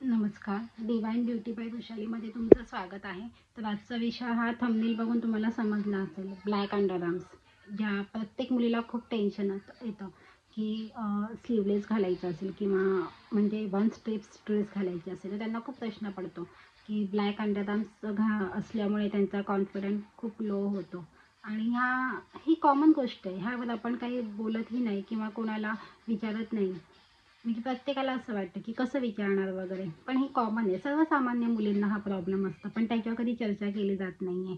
नमस्कार, divine beauty bye वृषालीमध्ये तुमचं स्वागत आहे। तर आजचा विषय हा थंबनेल बघून तुम्हाला समजला असेल, ब्लॅक अंडरआर्म्स। ज्या प्रत्येक मुलीला खूप टेन्शन येतं की स्लीवलेस घालायचं असेल किंवा म्हणजे वन स्ट्रिप्स ड्रेस घालायची असेल तर त्यांना खूप प्रश्न पडतो की ब्लॅक अंडरआर्म्स असल्यामुळे त्यांचा कॉन्फिडन्स खूप लो होतो। आणि ही कॉमन गोष्ट आहे, ह्यावर आपण काही बोलतही नाही किंवा कोणाला विचारत नाही। म्हणजे प्रत्येकाला असं वाटतं की कसं विचारणार वगैरे, पण हे कॉमन आहे, सर्वसामान्य मुलींना हा प्रॉब्लेम असतो, पण त्याच्यावर कधी चर्चा केली जात नाही आहे।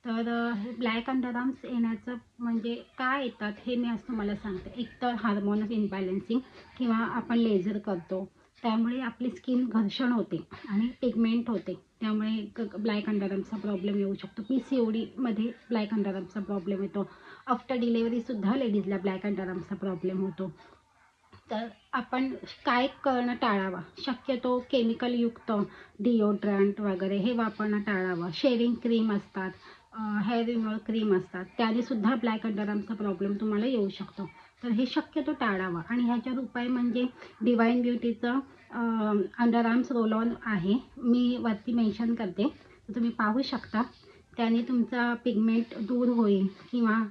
तर हे ब्लॅक अंडरआर्म्स येण्याचं म्हणजे काय येतात हे मी आज तुम्हाला सांगते। एक तर हार्मोनल इम्बॅलन्सिंग किंवा आपण लेझर करतो त्यामुळे आपली स्किन घर्षण होते आणि पिगमेंट होते, त्यामुळे ब्लॅक अंडरआर्म्सचा प्रॉब्लेम येऊ शकतो। PCODमध्ये ब्लॅक अंडरआर्म्सचा प्रॉब्लेम येतो। आफ्टर डिलेवरीसुद्धा लेडीजला ब्लॅक अंडरआर्म्सचा प्रॉब्लेम होतो। तर आपण काय करणं टाळावं, शक्यतो केमिकलयुक्त डिओड्रंट वगैरे हे वापरणं टाळावं। शेविंग क्रीम असतात, हेअर रिमूव्हर क्रीम असतात, त्यानेसुद्धा ब्लॅक अंडरआर्म्सचा प्रॉब्लेम तुम्हाला येऊ शकतो। तर हे शक्यतो टाळावं आणि ह्याच्यावर उपाय म्हणजे डिवाइन ब्युटीचं अंडरआर्म्स रोल ऑन आहे, मी वरती मेन्शन करते, तर तुम्ही पाहू शकता। त्याने तुमचा पिगमेंट दूर होईल किंवा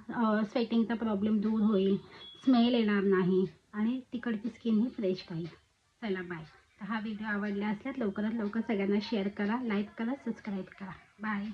स्वेटिंगचा प्रॉब्लेम दूर होईल, स्मेल येणार नाही आणि तिकडची स्किन ही फ्रेश राहील। चला बाय। तर हा व्हिडिओ आवडला असल्यास लवकरात लवकर सगळ्यांना शेअर करा, लाईक करा, सबस्क्राईब करा। बाय।